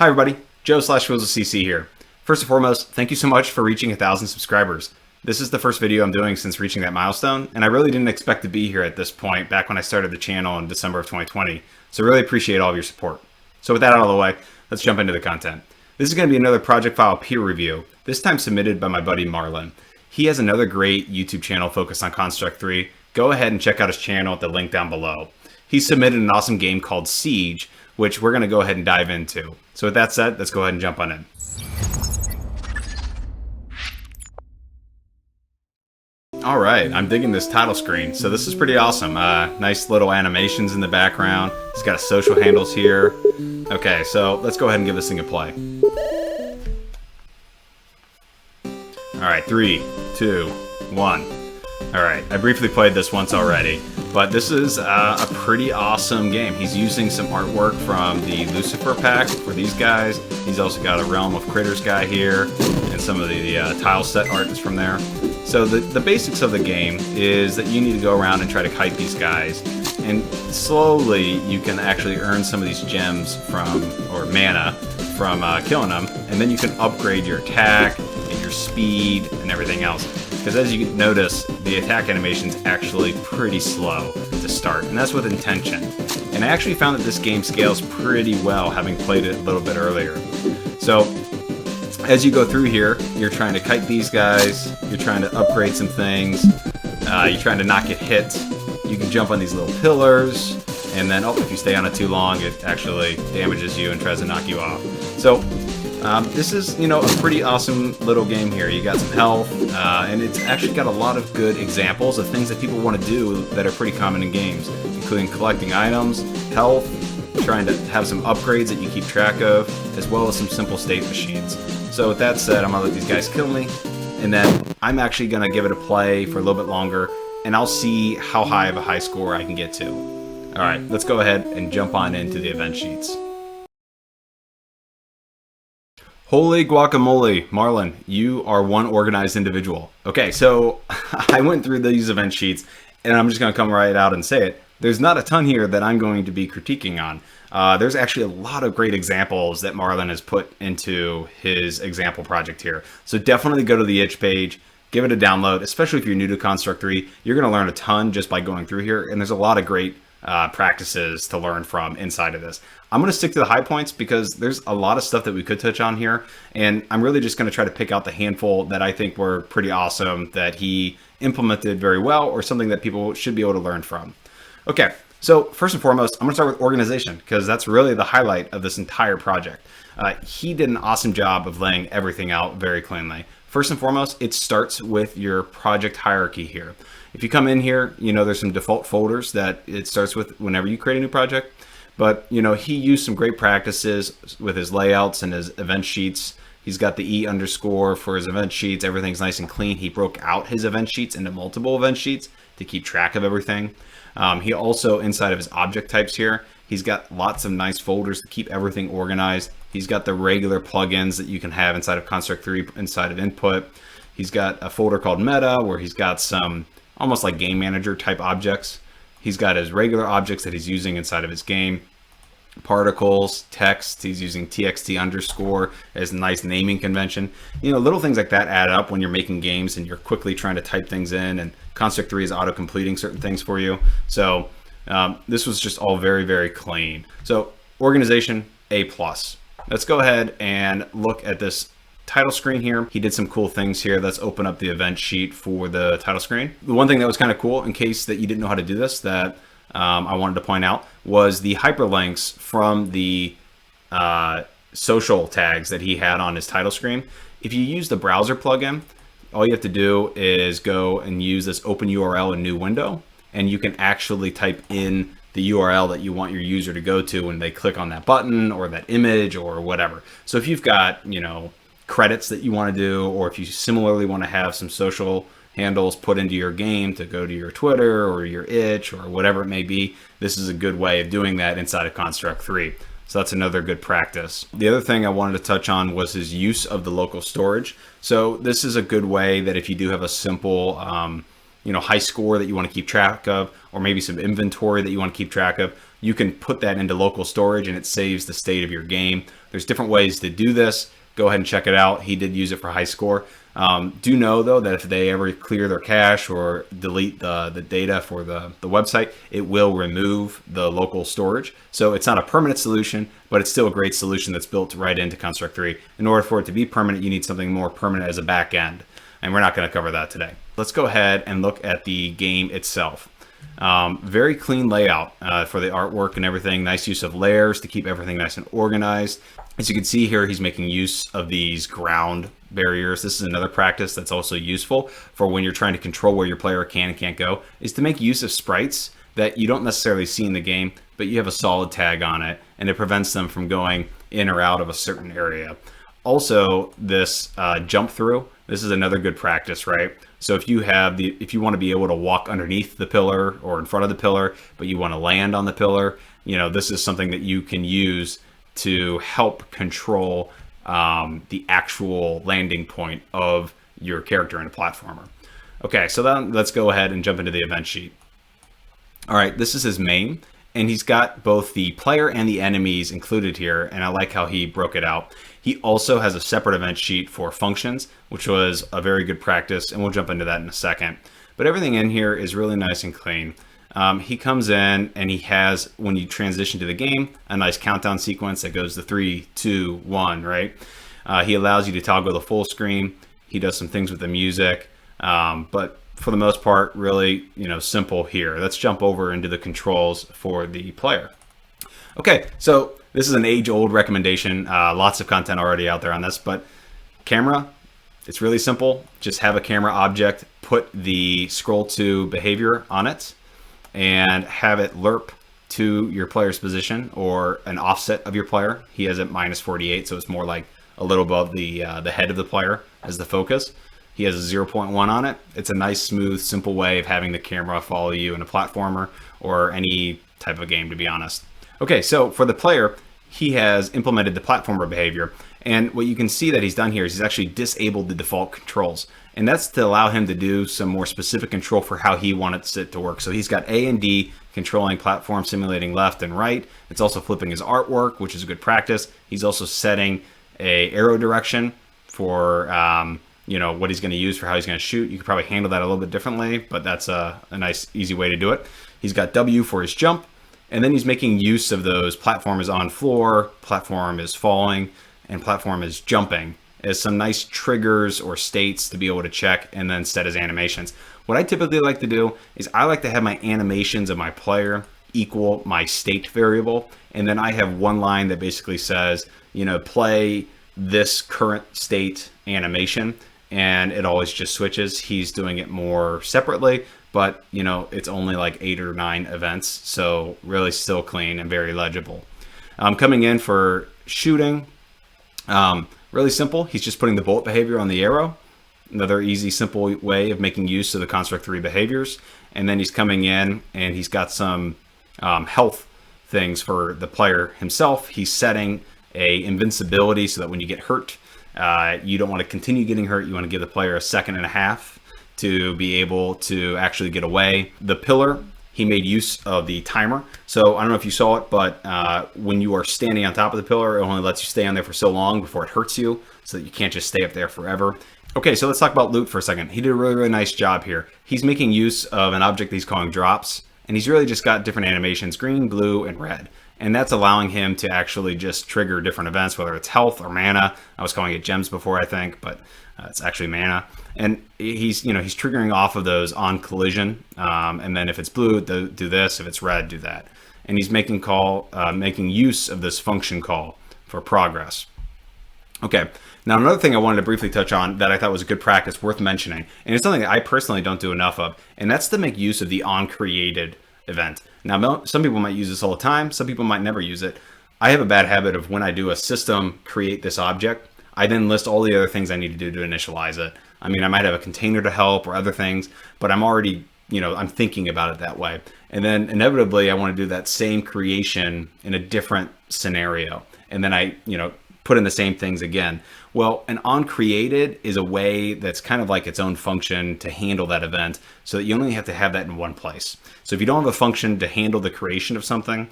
Hi everybody, Joe/FoozleCC here. First and foremost, thank you so much for reaching 1,000 subscribers. This is the first video I'm doing since reaching that milestone, and I really didn't expect to be here at this point back when I started the channel in December of 2020, so really appreciate all of your support. So with that out of the way, let's jump into the content. This is going to be another project file peer review, this time submitted by my buddy Marlon. He has another great YouTube channel focused on Construct 3. Go ahead and check out his channel at the link down below. He submitted an awesome game called Siege, which we're going to go ahead and dive into. So with that said, let's go ahead and jump on in. All right, I'm digging this title screen. So this is pretty awesome. Nice little animations in the background. He's got social handles here. Okay, so let's go ahead and give this thing a play. All right, 3, 2, 1. All right, I briefly played this once already, but this is a pretty awesome game. He's using some artwork from the Lucifer pack for these guys. He's also got a Realm of Critters guy here, and some of the tile set art is from there. So the basics of the game is that you need to go around and try to kite these guys, and slowly you can actually earn some of these gems from, or mana, from killing them, and then you can upgrade your attack and your speed and everything else. Because as you notice, the attack animation is actually pretty slow to start, and that's with intention. And I actually found that this game scales pretty well, having played it a little bit earlier. So as you go through here, you're trying to kite these guys, you're trying to upgrade some things, you're trying to not get hit. You can jump on these little pillars, and then, if you stay on it too long, it actually damages you and tries to knock you off. So this is, a pretty awesome little game here. You got some health, and it's actually got a lot of good examples of things that people want to do that are pretty common in games, including collecting items, health, trying to have some upgrades that you keep track of, as well as some simple state machines. So with that said, I'm going to let these guys kill me, and then I'm actually going to give it a play for a little bit longer, and I'll see how high of a high score I can get to. Alright, let's go ahead and jump on into the event sheets. Holy guacamole, Marlon, you are one organized individual. Okay, so I went through these event sheets, and I'm just going to come right out and say it. There's not a ton here that I'm going to be critiquing on. There's actually a lot of great examples that Marlon has put into his example project here. So definitely go to the itch page, give it a download, especially if you're new to Construct 3. You're going to learn a ton just by going through here, and there's a lot of great practices to learn from inside of this. I'm going to stick to the high points because there's a lot of stuff that we could touch on here, and I'm really just going to try to pick out the handful that I think were pretty awesome, that he implemented very well, or something that people should be able to learn from. Okay, so first and foremost, I'm going to start with organization, because that's really the highlight of this entire project. He did an awesome job of laying everything out very cleanly. First and foremost, it starts with your project hierarchy here. If you come in here, there's some default folders that it starts with whenever you create a new project. But, he used some great practices with his layouts and his event sheets. He's got the E underscore for his event sheets. Everything's nice and clean. He broke out his event sheets into multiple event sheets to keep track of everything. He also, inside of his object types here, he's got lots of nice folders to keep everything organized. He's got the regular plugins that you can have inside of Construct 3, inside of Input. He's got a folder called Meta, where he's got some almost like game manager type objects. He's got his regular objects that he's using inside of his game. Particles, text, he's using txt underscore as a nice naming convention. Little things like that add up when you're making games and you're quickly trying to type things in, and Construct 3 is auto-completing certain things for you. So this was just all very, very clean. So organization, A+. Let's go ahead and look at this title screen here. He did some cool things here. Let's open up the event sheet for the title screen. The one thing that was kind of cool, in case that you didn't know how to do this, that I wanted to point out, was the hyperlinks from the social tags that he had on his title screen. If you use the browser plugin, all you have to do is go and use this open URL in new window, and you can actually type in the URL that you want your user to go to when they click on that button or that image or whatever. So if you've got, credits that you want to do, or if you similarly want to have some social handles put into your game to go to your Twitter or your itch or whatever it may be, this is a good way of doing that inside of Construct 3. So that's another good practice. The other thing I wanted to touch on was his use of the local storage. So this is a good way that if you do have a simple high score that you want to keep track of, or maybe some inventory that you want to keep track of, you can put that into local storage and it saves the state of your game. There's different ways to do this. Go ahead and check it out. He did use it for high score. Do know, though, that if they ever clear their cache or delete the data for the website, it will remove the local storage. So it's not a permanent solution, but it's still a great solution that's built right into Construct 3. In order for it to be permanent, you need something more permanent as a back end. And we're not going to cover that today. Let's go ahead and look at the game itself. Very clean layout for the artwork and everything. Nice use of layers to keep everything nice and organized. As you can see here, he's making use of these ground barriers. This is another practice that's also useful for when you're trying to control where your player can and can't go, is to make use of sprites that you don't necessarily see in the game, but you have a solid tag on it, and it prevents them from going in or out of a certain area. Also, this jump through, this is another good practice, right? So if you want to be able to walk underneath the pillar or in front of the pillar, but you want to land on the pillar, this is something that you can use to help control the actual landing point of your character in a platformer. Okay, so then let's go ahead and jump into the event sheet. All right, this is his main, and he's got both the player and the enemies included here, and I like how he broke it out. He also has a separate event sheet for functions, which was a very good practice, and we'll jump into that in a second. But everything in here is really nice and clean. He comes in and he has, when you transition to the game, a nice countdown sequence that goes to 3, 2, 1, right? He allows you to toggle the full screen. He does some things with the music, but for the most part, really, simple here. Let's jump over into the controls for the player. Okay, so this is an age-old recommendation. Lots of content already out there on this, but camera, it's really simple. Just have a camera object, put the scroll to behavior on it, and have it lerp to your player's position or an offset of your player. He has it -48, so it's more like a little above the head of the player as the focus. He has a 0.1 on it. It's a nice, smooth, simple way of having the camera follow you in a platformer or any type of game, to be honest. Okay, so for the player, he has implemented the platformer behavior. And what you can see that he's done here is he's actually disabled the default controls. And that's to allow him to do some more specific control for how he wants it to work. So he's got A and D controlling platform, simulating left and right. It's also flipping his artwork, which is a good practice. He's also setting a arrow direction for what he's going to use for how he's going to shoot. You could probably handle that a little bit differently, but that's a nice, easy way to do it. He's got W for his jump, and then he's making use of those platform is on floor, platform is falling, and platform is jumping as some nice triggers or states to be able to check and then set as animations. What I typically like to do is I like to have my animations of my player equal my state variable, and then I have one line that basically says, play this current state animation, and it always just switches. He's doing it more separately, but it's only like 8 or 9 events, so really still clean and very legible. Coming in for shooting, really simple. He's just putting the bullet behavior on the arrow. Another easy, simple way of making use of the Construct 3 behaviors. And then he's coming in and he's got some health things for the player himself. He's setting a invincibility so that when you get hurt, you don't want to continue getting hurt. You want to give the player a second and a half to be able to actually get away. The pillar, he made use of the timer. So I don't know if you saw it, but when you are standing on top of the pillar, it only lets you stay on there for so long before it hurts you, so that you can't just stay up there forever. Okay, so let's talk about loot for a second. He did a really, really nice job here. He's making use of an object that he's calling drops, and he's really just got different animations, green, blue, and red. And that's allowing him to actually just trigger different events, whether it's health or mana. I was calling it gems before, I think, but it's actually mana. And he's triggering off of those on collision. And then if it's blue, do this. If it's red, do that. And he's making use of this function call for progress. Okay. Now, another thing I wanted to briefly touch on that I thought was a good practice worth mentioning, and it's something that I personally don't do enough of, and that's to make use of the onCreated event. Now, some people might use this all the time. Some people might never use it. I have a bad habit of when I do a system create this object, I then list all the other things I need to do to initialize it. I mean, I might have a container to help or other things, but I'm already, I'm thinking about it that way. And then inevitably, I want to do that same creation in a different scenario. And then I, put in the same things again. Well, an onCreated is a way that's kind of like its own function to handle that event, so that you only have to have that in one place. So if you don't have a function to handle the creation of something,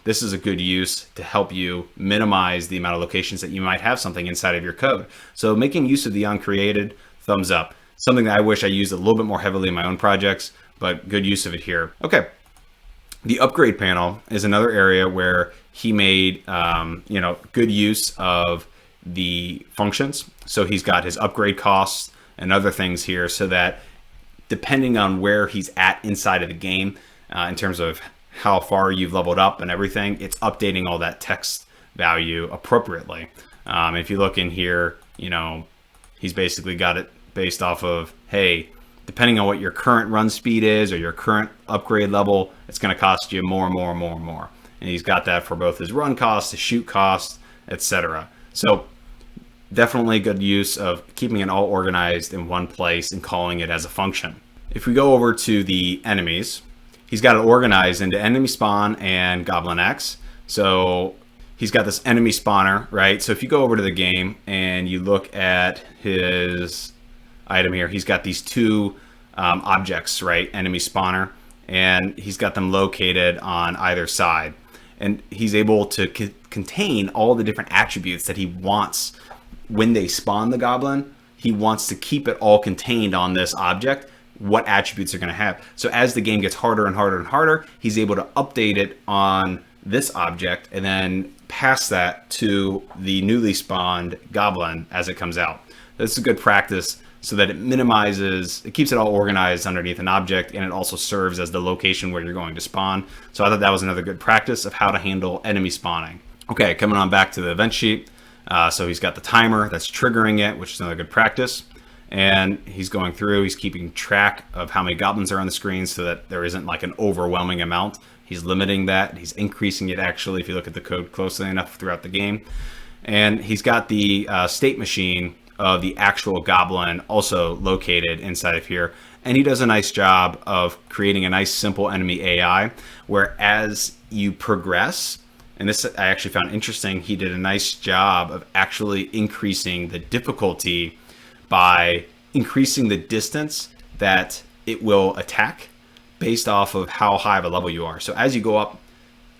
This is a good use to help you minimize the amount of locations that you might have something inside of your code. So making use of the uncreated, thumbs up. Something that I wish I used a little bit more heavily in my own projects, but good use of it here. Okay. The upgrade panel is another area where he made, good use of the functions. So he's got his upgrade costs and other things here so that depending on where he's at inside of the game, in terms of how far you've leveled up and everything, it's updating all that text value appropriately. If you look in here, he's basically got it based off of, hey, depending on what your current run speed is or your current upgrade level, it's going to cost you more and more and more and more. And he's got that for both his run costs, his shoot costs, etc. So definitely good use of keeping it all organized in one place and calling it as a function. If we go over to the enemies, he's got it organized into enemy spawn and Goblin X. So he's got this enemy spawner, right? So if you go over to the game and you look at his item here, he's got these two objects, right? Enemy spawner, and he's got them located on either side. And he's able to contain all the different attributes that he wants when they spawn the goblin. He wants to keep it all contained on this object, what attributes are going to have. So as the game gets harder and harder and harder, he's able to update it on this object and then pass that to the newly spawned goblin as it comes out. This is a good practice so that it keeps it all organized underneath an object, and it also serves as the location where you're going to spawn. So I thought that was another good practice of how to handle enemy spawning. Okay, coming on back to the event sheet. So he's got the timer that's triggering it, which is another good practice. And he's going through, he's keeping track of how many goblins are on the screen so that there isn't like an overwhelming amount. He's limiting that. He's increasing it actually if you look at the code closely enough throughout the game. And he's got the state machine of the actual goblin also located inside of here. And he does a nice job of creating a nice simple enemy AI where as you progress, and this I actually found interesting, he did a nice job of actually increasing the difficulty by increasing the distance that it will attack based off of how high of a level you are. So as you go up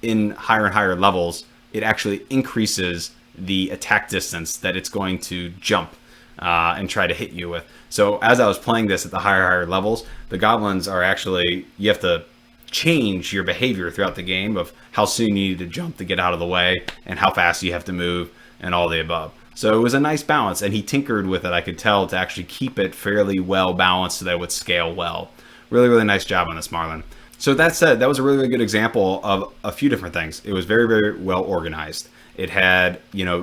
in higher and higher levels, it actually increases the attack distance that it's going to jump and try to hit you with. So as I was playing this at the higher levels, the goblins are actually, you have to change your behavior throughout the game of how soon you need to jump to get out of the way and how fast you have to move and all the above. So it was a nice balance, and he tinkered with it, I could tell, to actually keep it fairly well balanced so that it would scale well. Really, really nice job on this, Marlon. So that said, that was a really, really good example of a few different things. It was very, very well organized. It had,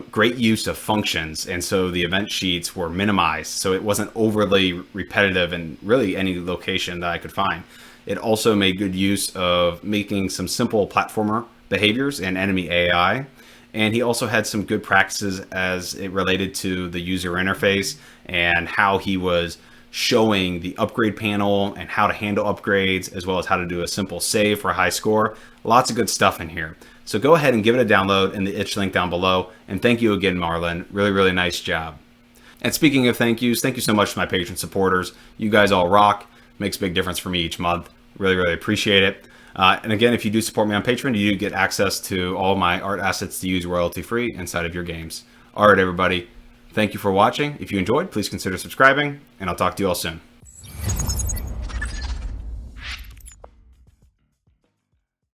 great use of functions, and so the event sheets were minimized, so it wasn't overly repetitive in really any location that I could find. It also made good use of making some simple platformer behaviors and enemy AI. And he also had some good practices as it related to the user interface and how he was showing the upgrade panel and how to handle upgrades, as well as how to do a simple save for a high score. Lots of good stuff in here. So go ahead and give it a download in the itch link down below. And thank you again, Marlon. Really, really nice job. And speaking of thank yous, thank you so much to my patron supporters. You guys all rock. Makes a big difference for me each month. Really, really appreciate it. And again, if you do support me on Patreon, you do get access to all my art assets to use royalty-free inside of your games. All right, everybody. Thank you for watching. If you enjoyed, please consider subscribing, and I'll talk to you all soon.